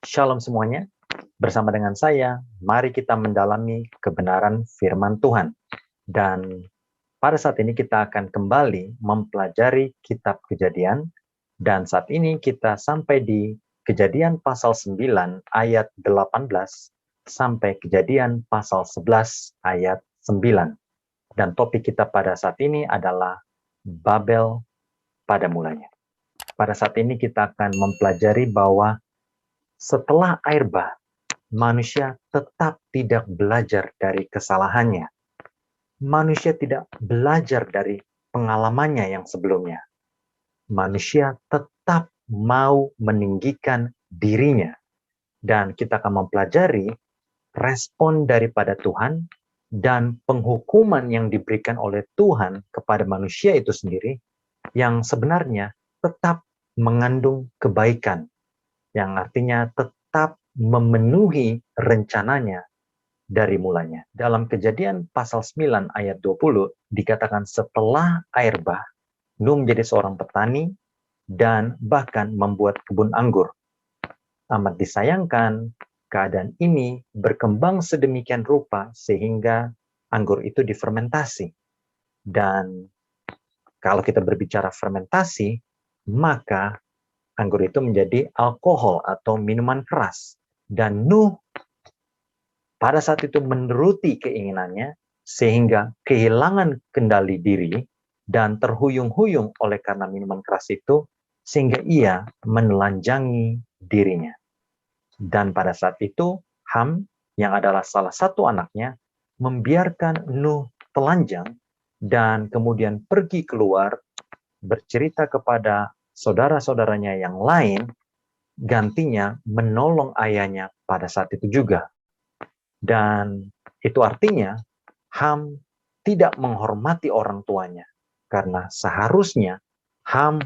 Shalom semuanya, bersama dengan saya, mari kita mendalami kebenaran firman Tuhan. Dan pada saat ini kita akan kembali mempelajari kitab Kejadian, dan saat ini kita sampai di Kejadian pasal 9 ayat 18 sampai Kejadian pasal 11 ayat 9. Dan topik kita pada saat ini adalah Babel pada mulanya. Pada saat ini kita akan mempelajari bahwa setelah air bah, manusia tetap tidak belajar dari kesalahannya. Manusia tidak belajar dari pengalamannya yang sebelumnya. Manusia tetap mau meninggikan dirinya. Dan kita akan mempelajari respon daripada Tuhan dan penghukuman yang diberikan oleh Tuhan kepada manusia itu sendiri yang sebenarnya tetap mengandung kebaikan, yang artinya tetap memenuhi rencananya dari mulanya. Dalam Kejadian pasal 9 ayat 20 dikatakan setelah air bah, Nuh menjadi seorang petani dan bahkan membuat kebun anggur. Amat disayangkan, keadaan ini berkembang sedemikian rupa sehingga anggur itu difermentasi. Dan kalau kita berbicara fermentasi, maka anggur itu menjadi alkohol atau minuman keras. Dan Nuh pada saat itu menuruti keinginannya, sehingga kehilangan kendali diri dan terhuyung-huyung oleh karena minuman keras itu, sehingga ia menelanjangi dirinya. Dan pada saat itu, Ham, yang adalah salah satu anaknya, membiarkan Nuh telanjang dan kemudian pergi keluar bercerita kepada saudara-saudaranya yang lain, gantinya menolong ayahnya pada saat itu juga. Dan itu artinya Ham tidak menghormati orang tuanya, karena seharusnya Ham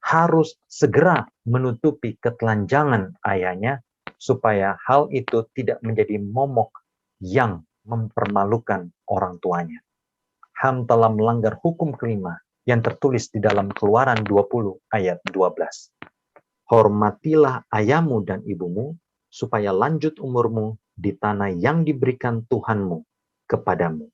harus segera menutupi ketelanjangan ayahnya supaya hal itu tidak menjadi momok yang mempermalukan orang tuanya. Ham telah melanggar hukum kelima yang tertulis di dalam Keluaran 20 ayat 12. Hormatilah ayahmu dan ibumu, supaya lanjut umurmu di tanah yang diberikan Tuhanmu kepadamu.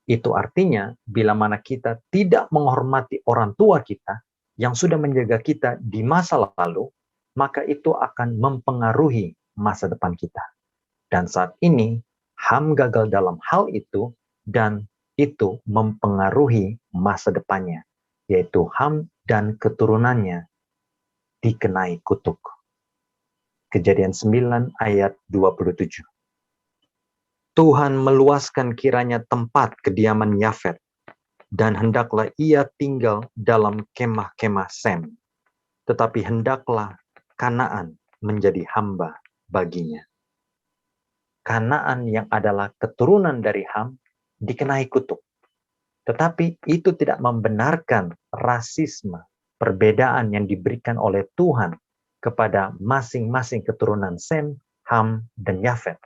Itu artinya, bila mana kita tidak menghormati orang tua kita yang sudah menjaga kita di masa lalu, maka itu akan mempengaruhi masa depan kita. Dan saat ini, Ham gagal dalam hal itu, dan itu mempengaruhi masa depannya, yaitu Ham dan keturunannya dikenai kutuk. Kejadian 9 ayat 27. Tuhan meluaskan kiranya tempat kediaman Yafet, dan hendaklah ia tinggal dalam kemah-kemah Sem. Tetapi hendaklah Kanaan menjadi hamba baginya. Kanaan yang adalah keturunan dari Ham dikenai kutuk. Tetapi itu tidak membenarkan rasisme, perbedaan yang diberikan oleh Tuhan kepada masing-masing keturunan Sem, Ham, dan Yafet.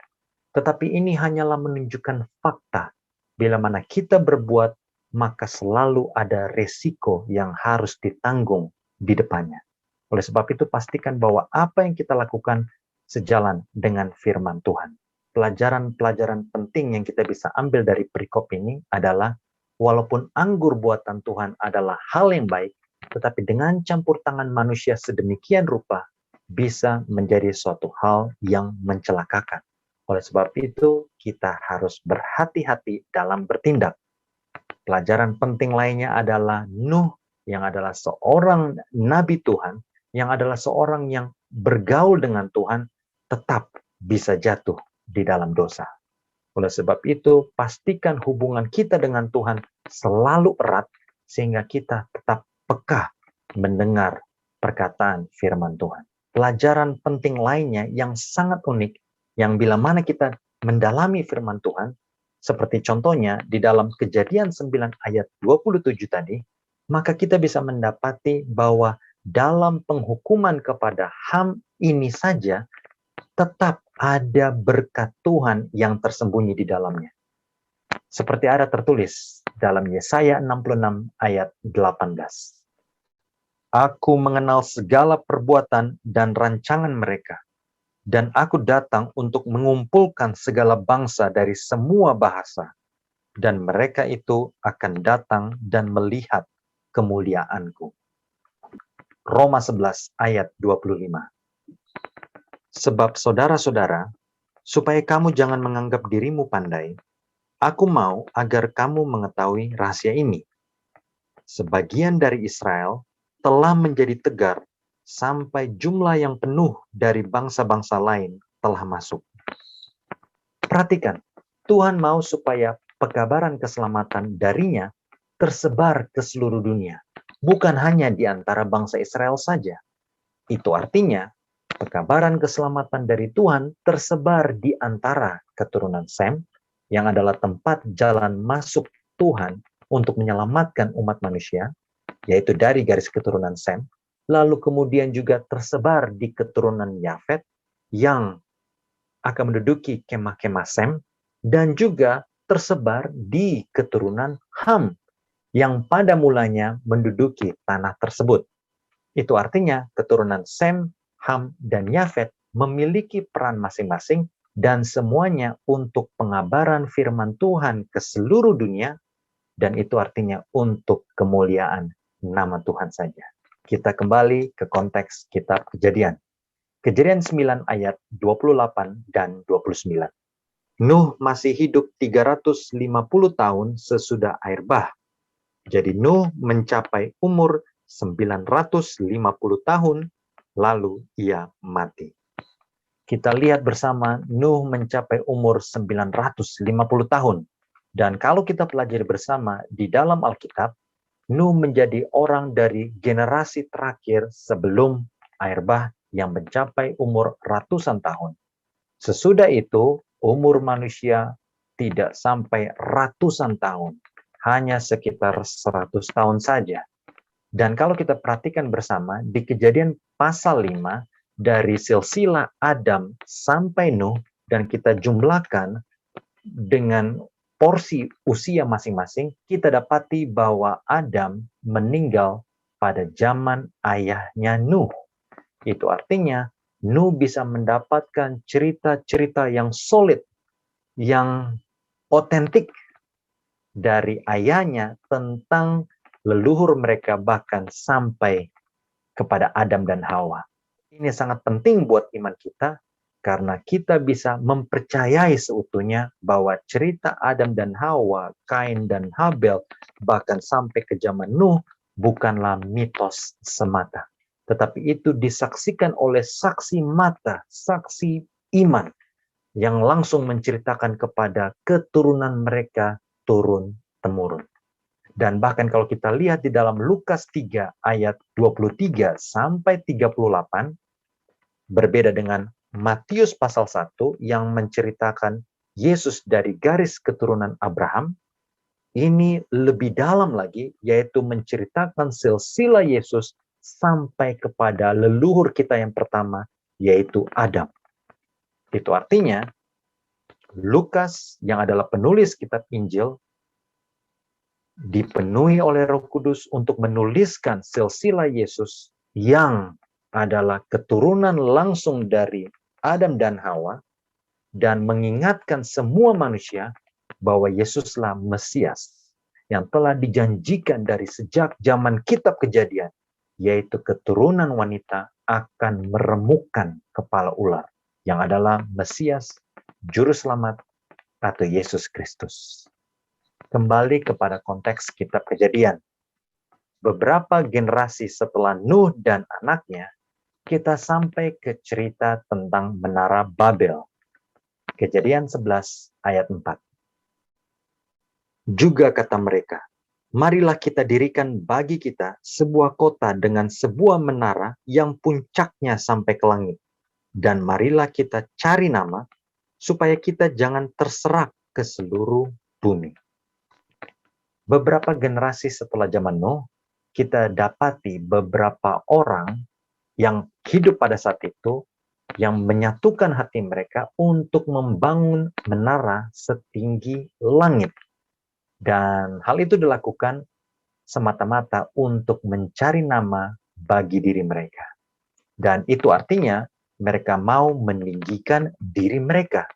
Tetapi ini hanyalah menunjukkan fakta. Bila mana kita berbuat, maka selalu ada resiko yang harus ditanggung di depannya. Oleh sebab itu, pastikan bahwa apa yang kita lakukan sejalan dengan firman Tuhan. Pelajaran-pelajaran penting yang kita bisa ambil dari perikop ini adalah, walaupun anggur buatan Tuhan adalah hal yang baik, tetapi dengan campur tangan manusia sedemikian rupa, bisa menjadi suatu hal yang mencelakakan. Oleh sebab itu, kita harus berhati-hati dalam bertindak. Pelajaran penting lainnya adalah Nuh, yang adalah seorang nabi Tuhan, yang adalah seorang yang bergaul dengan Tuhan, tetap bisa jatuh di dalam dosa. Oleh sebab itu, pastikan hubungan kita dengan Tuhan selalu erat, sehingga kita tetap peka mendengar perkataan firman Tuhan. Pelajaran penting lainnya yang sangat unik, yang bila mana kita mendalami firman Tuhan, seperti contohnya di dalam Kejadian 9 ayat 27 tadi, maka kita bisa mendapati bahwa dalam penghukuman kepada Ham ini saja, tetap ada berkat Tuhan yang tersembunyi di dalamnya. Seperti ada tertulis dalam Yesaya 66 ayat 18. Aku mengenal segala perbuatan dan rancangan mereka, dan aku datang untuk mengumpulkan segala bangsa dari semua bahasa, dan mereka itu akan datang dan melihat kemuliaanku. Roma 11 ayat 25. Sebab saudara-saudara, supaya kamu jangan menganggap dirimu pandai, aku mau agar kamu mengetahui rahasia ini. Sebagian dari Israel telah menjadi tegar sampai jumlah yang penuh dari bangsa-bangsa lain telah masuk. Perhatikan, Tuhan mau supaya pekabaran keselamatan darinya tersebar ke seluruh dunia, bukan hanya di antara bangsa Israel saja. Itu artinya, pekabaran keselamatan dari Tuhan tersebar di antara keturunan Sem, yang adalah tempat jalan masuk Tuhan untuk menyelamatkan umat manusia, yaitu dari garis keturunan Sem, lalu kemudian juga tersebar di keturunan Yafet yang akan menduduki kemah-kemah Sem, dan juga tersebar di keturunan Ham yang pada mulanya menduduki tanah tersebut. Itu artinya keturunan Sem, Ham, dan Yafet memiliki peran masing-masing dan semuanya untuk pengabaran firman Tuhan ke seluruh dunia, dan itu artinya untuk kemuliaan nama Tuhan saja. Kita kembali ke konteks kitab Kejadian. Kejadian 9 ayat 28 dan 29. Nuh masih hidup 350 tahun sesudah air bah. Jadi Nuh mencapai umur 950 tahun, lalu ia mati. Kita lihat bersama Nuh mencapai umur 950 tahun. Dan kalau kita pelajari bersama di dalam Alkitab, Nuh menjadi orang dari generasi terakhir sebelum air bah yang mencapai umur ratusan tahun. Sesudah itu, umur manusia tidak sampai ratusan tahun, hanya sekitar 100 tahun saja. Dan kalau kita perhatikan bersama, di Kejadian pasal 5, dari silsilah Adam sampai Nuh, dan kita jumlahkan dengan porsi usia masing-masing, kita dapati bahwa Adam meninggal pada zaman ayahnya Nuh. Itu artinya Nuh bisa mendapatkan cerita-cerita yang solid, yang otentik dari ayahnya tentang leluhur mereka bahkan sampai kepada Adam dan Hawa. Ini sangat penting buat iman kita, karena kita bisa mempercayai seutuhnya bahwa cerita Adam dan Hawa, Kain dan Habel, bahkan sampai ke zaman Nuh, bukanlah mitos semata. Tetapi itu disaksikan oleh saksi mata, saksi iman, yang langsung menceritakan kepada keturunan mereka turun-temurun. Dan bahkan kalau kita lihat di dalam Lukas 3 ayat 23 sampai 38, berbeda dengan Matius pasal 1 yang menceritakan Yesus dari garis keturunan Abraham, ini lebih dalam lagi, yaitu menceritakan silsilah Yesus sampai kepada leluhur kita yang pertama, yaitu Adam. Itu artinya, Lukas yang adalah penulis kitab Injil, dipenuhi oleh Roh Kudus untuk menuliskan silsilah Yesus yang adalah keturunan langsung dari Adam dan Hawa, dan mengingatkan semua manusia bahwa Yesuslah Mesias yang telah dijanjikan dari sejak zaman kitab Kejadian, yaitu keturunan wanita akan meremukkan kepala ular, yang adalah Mesias, Juru Selamat, atau Yesus Kristus. Kembali kepada konteks kitab Kejadian. Beberapa generasi setelah Nuh dan anaknya, kita sampai ke cerita tentang Menara Babel. Kejadian 11 ayat 4. Juga kata mereka, marilah kita dirikan bagi kita sebuah kota dengan sebuah menara yang puncaknya sampai ke langit. Dan marilah kita cari nama, supaya kita jangan terserak ke seluruh bumi. Beberapa generasi setelah zaman Nuh, kita dapati beberapa orang yang hidup pada saat itu, yang menyatukan hati mereka untuk membangun menara setinggi langit. Dan hal itu dilakukan semata-mata untuk mencari nama bagi diri mereka. Dan itu artinya mereka mau meninggikan diri mereka.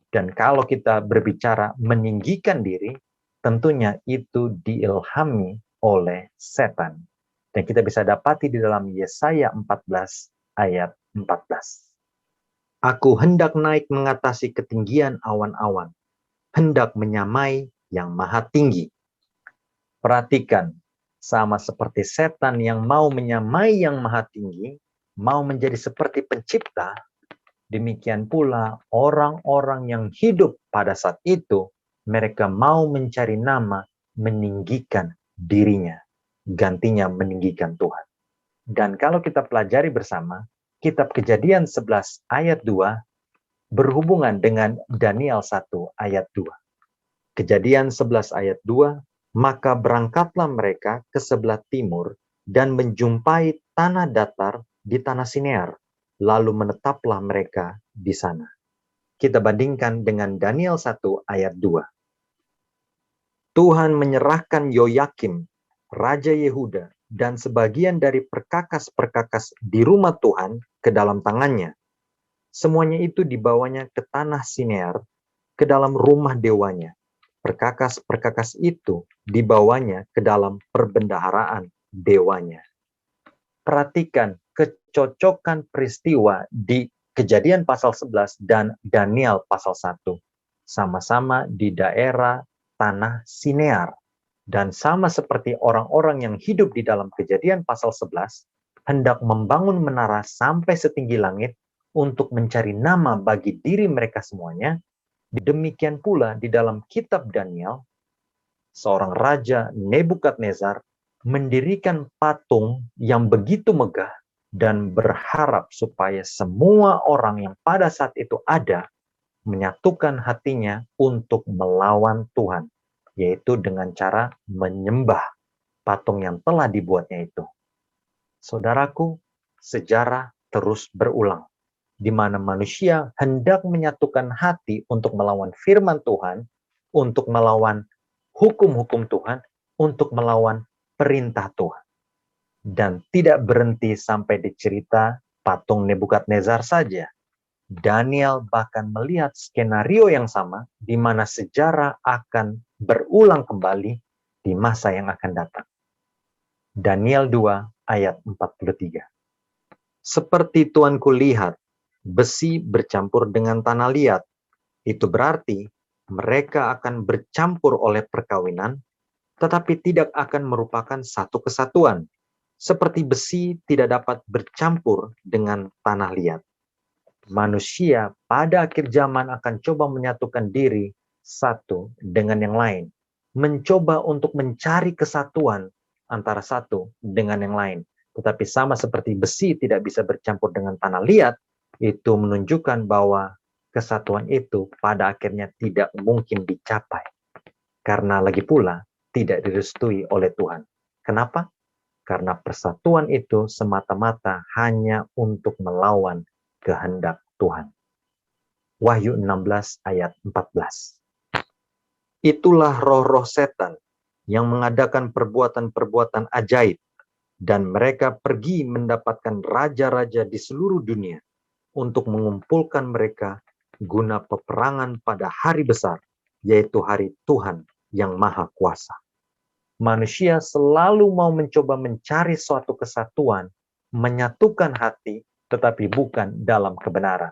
Dan kalau kita berbicara meninggikan diri, tentunya itu diilhami oleh setan. Dan kita bisa dapati di dalam Yesaya 14 ayat 14. Aku hendak naik mengatasi ketinggian awan-awan, hendak menyamai yang maha tinggi. Perhatikan, sama seperti setan yang mau menyamai yang maha tinggi, mau menjadi seperti pencipta, demikian pula orang-orang yang hidup pada saat itu, mereka mau mencari nama, meninggikan dirinya, gantinya meninggikan Tuhan. Dan kalau kita pelajari bersama, kitab Kejadian 11 ayat 2 berhubungan dengan Daniel 1 ayat 2. Kejadian 11 ayat 2, maka berangkatlah mereka ke sebelah timur dan menjumpai tanah datar di tanah Sinear, lalu menetaplah mereka di sana. Kita bandingkan dengan Daniel 1 ayat 2. Tuhan menyerahkan Yoyakim, Raja Yehuda, dan sebagian dari perkakas-perkakas di rumah Tuhan ke dalam tangannya. Semuanya itu dibawanya ke tanah Sinear, ke dalam rumah dewanya. Perkakas-perkakas itu dibawanya ke dalam perbendaharaan dewanya. Perhatikan kecocokan peristiwa di Kejadian pasal 11 dan Daniel pasal 1. Sama-sama di daerah tanah Sinear. Dan sama seperti orang-orang yang hidup di dalam Kejadian pasal 11, hendak membangun menara sampai setinggi langit untuk mencari nama bagi diri mereka semuanya. Demikian pula di dalam kitab Daniel, seorang raja Nebukadnezar mendirikan patung yang begitu megah dan berharap supaya semua orang yang pada saat itu ada menyatukan hatinya untuk melawan Tuhan, yaitu dengan cara menyembah patung yang telah dibuatnya itu. Saudaraku, sejarah terus berulang, di mana manusia hendak menyatukan hati untuk melawan firman Tuhan, untuk melawan hukum-hukum Tuhan, untuk melawan perintah Tuhan. Dan tidak berhenti sampai di cerita patung Nebukadnezar saja. Daniel bahkan melihat skenario yang sama, di mana sejarah akan berulang kembali di masa yang akan datang. Daniel 2 ayat 43. Seperti tuanku lihat, besi bercampur dengan tanah liat. Itu berarti mereka akan bercampur oleh perkawinan, tetapi tidak akan merupakan satu kesatuan. Seperti besi tidak dapat bercampur dengan tanah liat. Manusia pada akhir zaman akan coba menyatukan diri satu dengan yang lain. Mencoba untuk mencari kesatuan antara satu dengan yang lain. Tetapi sama seperti besi tidak bisa bercampur dengan tanah liat, itu menunjukkan bahwa kesatuan itu pada akhirnya tidak mungkin dicapai. Karena lagi pula tidak direstui oleh Tuhan. Kenapa? Karena persatuan itu semata-mata hanya untuk melawan kehendak Tuhan. Wahyu 16 ayat 14. Itulah roh-roh setan yang mengadakan perbuatan-perbuatan ajaib, dan mereka pergi mendapatkan raja-raja di seluruh dunia untuk mengumpulkan mereka guna peperangan pada hari besar, yaitu hari Tuhan yang Maha Kuasa. Manusia selalu mau mencoba mencari suatu kesatuan, menyatukan hati, tetapi bukan dalam kebenaran.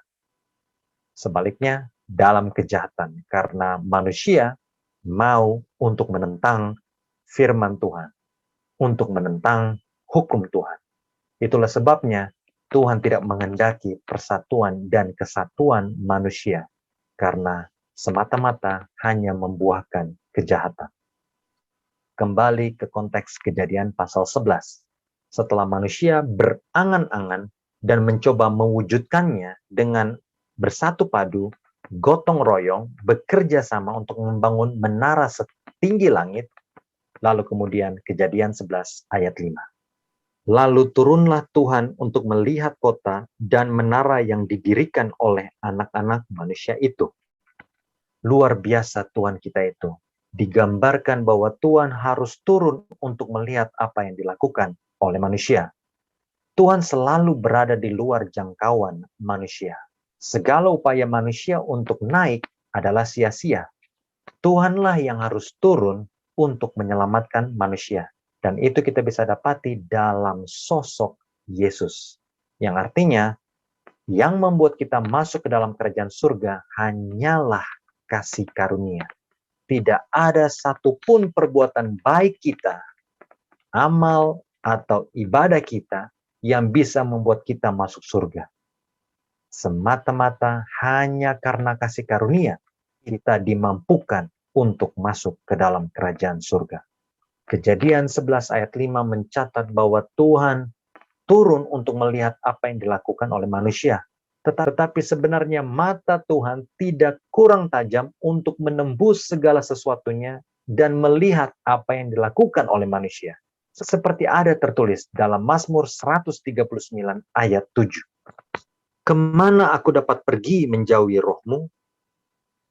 Sebaliknya, dalam kejahatan, karena manusia mau untuk menentang firman Tuhan, untuk menentang hukum Tuhan. Itulah sebabnya Tuhan tidak menghendaki persatuan dan kesatuan manusia, karena semata-mata hanya membuahkan kejahatan. Kembali ke konteks Kejadian pasal 11. Setelah manusia berangan-angan dan mencoba mewujudkannya dengan bersatu padu, gotong royong, bekerja sama untuk membangun menara setinggi langit, lalu kemudian Kejadian 11 ayat 5. Lalu turunlah Tuhan untuk melihat kota dan menara yang didirikan oleh anak-anak manusia itu. Luar biasa Tuhan kita itu. Digambarkan bahwa Tuhan harus turun untuk melihat apa yang dilakukan oleh manusia. Tuhan selalu berada di luar jangkauan manusia. Segala upaya manusia untuk naik adalah sia-sia. Tuhanlah yang harus turun untuk menyelamatkan manusia. Dan itu kita bisa dapati dalam sosok Yesus. Yang artinya, yang membuat kita masuk ke dalam kerajaan surga hanyalah kasih karunia. Tidak ada satupun perbuatan baik kita, amal atau ibadah kita yang bisa membuat kita masuk surga. Semata-mata hanya karena kasih karunia kita dimampukan untuk masuk ke dalam kerajaan surga. Kejadian 11 ayat 5 mencatat bahwa Tuhan turun untuk melihat apa yang dilakukan oleh manusia. Tetapi sebenarnya mata Tuhan tidak kurang tajam untuk menembus segala sesuatunya dan melihat apa yang dilakukan oleh manusia. Seperti ada tertulis dalam Mazmur 139 ayat 7. Kemana aku dapat pergi menjauhi rohmu?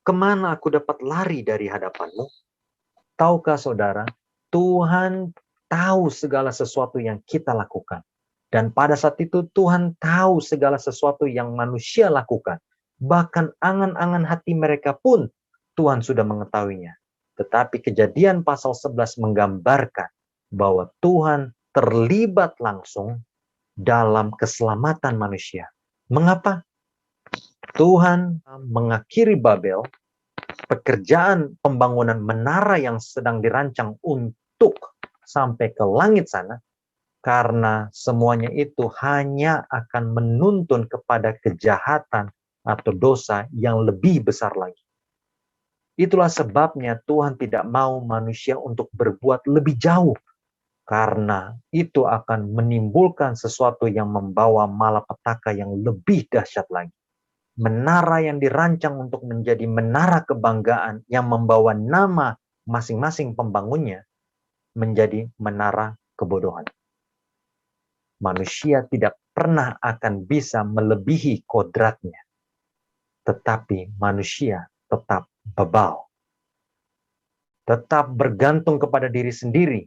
Kemana aku dapat lari dari hadapanmu? Tahukah saudara, Tuhan tahu segala sesuatu yang kita lakukan. Dan pada saat itu Tuhan tahu segala sesuatu yang manusia lakukan. Bahkan angan-angan hati mereka pun Tuhan sudah mengetahuinya. Tetapi Kejadian pasal 11 menggambarkan bahwa Tuhan terlibat langsung dalam keselamatan manusia. Mengapa? Tuhan mengakhiri Babel, pekerjaan pembangunan menara yang sedang dirancang untuk sampai ke langit sana, karena semuanya itu hanya akan menuntun kepada kejahatan atau dosa yang lebih besar lagi. Itulah sebabnya Tuhan tidak mau manusia untuk berbuat lebih jauh, karena itu akan menimbulkan sesuatu yang membawa malapetaka yang lebih dahsyat lagi. Menara yang dirancang untuk menjadi menara kebanggaan yang membawa nama masing-masing pembangunnya menjadi menara kebodohan. Manusia tidak pernah akan bisa melebihi kodratnya, tetapi manusia tetap bebal, tetap bergantung kepada diri sendiri,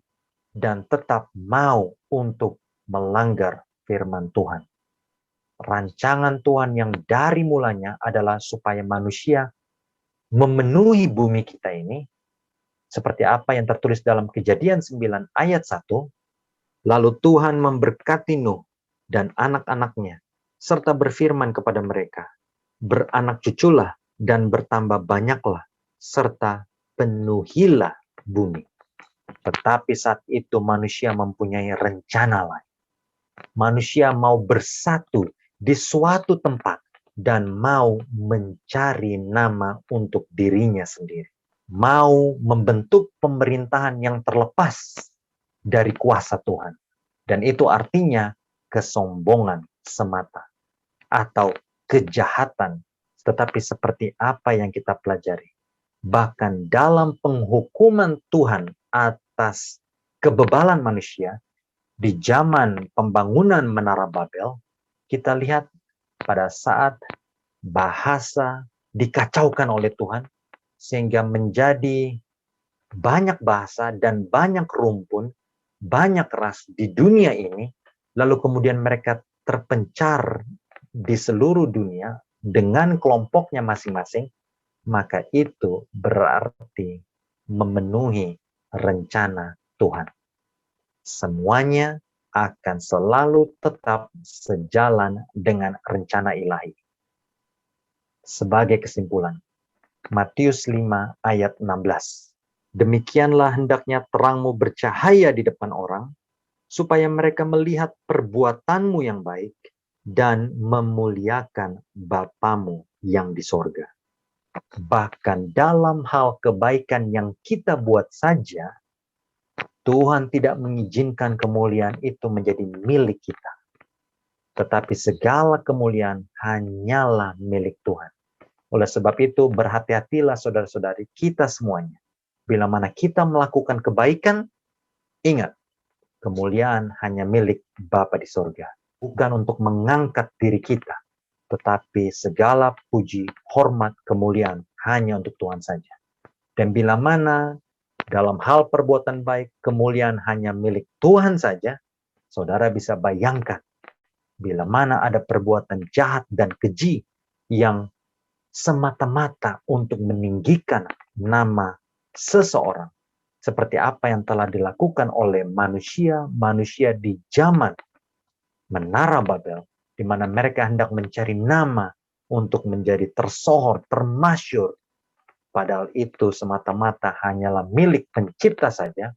dan tetap mau untuk melanggar firman Tuhan. Rancangan Tuhan yang dari mulanya adalah supaya manusia memenuhi bumi kita ini, seperti apa yang tertulis dalam Kejadian 9 ayat 1, lalu Tuhan memberkati Nuh dan anak-anaknya, serta berfirman kepada mereka, beranak cuculah dan bertambah banyaklah, serta penuhilah bumi. Tetapi saat itu manusia mempunyai rencana lain. Manusia mau bersatu di suatu tempat dan mau mencari nama untuk dirinya sendiri. Mau membentuk pemerintahan yang terlepas dari kuasa Tuhan. Dan itu artinya kesombongan semata atau kejahatan. Tetapi seperti apa yang kita pelajari, bahkan dalam penghukuman Tuhan atas kebebalan manusia di zaman pembangunan Menara Babel, kita lihat pada saat bahasa dikacaukan oleh Tuhan sehingga menjadi banyak bahasa dan banyak rumpun, banyak ras di dunia ini, lalu kemudian mereka terpencar di seluruh dunia dengan kelompoknya masing-masing, maka itu berarti memenuhi rencana Tuhan. Semuanya akan selalu tetap sejalan dengan rencana ilahi. Sebagai kesimpulan, Matius 5 ayat 16. Demikianlah hendaknya terangmu bercahaya di depan orang, supaya mereka melihat perbuatanmu yang baik dan memuliakan Bapamu yang di sorga. Bahkan dalam hal kebaikan yang kita buat saja, Tuhan tidak mengizinkan kemuliaan itu menjadi milik kita. Tetapi segala kemuliaan hanyalah milik Tuhan. Oleh sebab itu, berhati-hatilah saudara-saudari kita semuanya. Bila mana kita melakukan kebaikan, ingat, kemuliaan hanya milik Bapa di sorga. Bukan untuk mengangkat diri kita, tetapi segala puji, hormat, kemuliaan hanya untuk Tuhan saja. Dan bila mana dalam hal perbuatan baik, kemuliaan hanya milik Tuhan saja, saudara bisa bayangkan Bila mana ada perbuatan jahat dan keji yang semata-mata untuk meninggikan nama seseorang, seperti apa yang telah dilakukan oleh manusia di zaman Menara Babel, di mana mereka hendak mencari nama untuk menjadi tersohor, termasyur, padahal itu semata-mata hanyalah milik pencipta saja.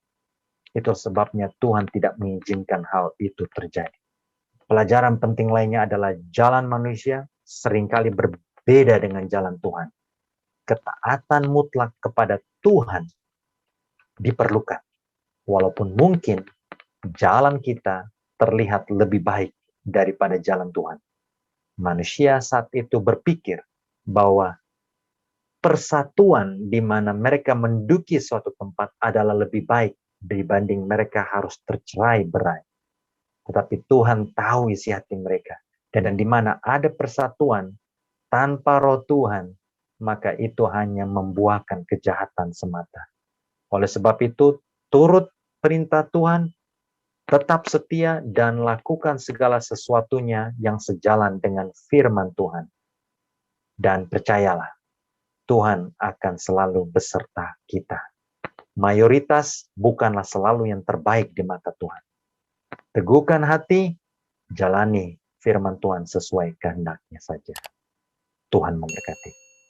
Itu sebabnya Tuhan tidak mengizinkan hal itu terjadi. Pelajaran penting lainnya adalah jalan manusia seringkali berbeda dengan jalan Tuhan. Ketaatan mutlak kepada Tuhan diperlukan. Walaupun mungkin jalan kita terlihat lebih baik daripada jalan Tuhan. Manusia saat itu berpikir bahwa persatuan di mana mereka menduduki suatu tempat adalah lebih baik dibanding mereka harus tercerai-berai. Tetapi Tuhan tahu isi hati mereka. Dan di mana ada persatuan tanpa roh Tuhan, maka itu hanya membuahkan kejahatan semata. Oleh sebab itu, turut perintah Tuhan, tetap setia, dan lakukan segala sesuatunya yang sejalan dengan firman Tuhan. Dan percayalah, Tuhan akan selalu beserta kita. Mayoritas bukanlah selalu yang terbaik di mata Tuhan. Teguhkan hati, jalani firman Tuhan sesuai kehendaknya saja. Tuhan memberkati.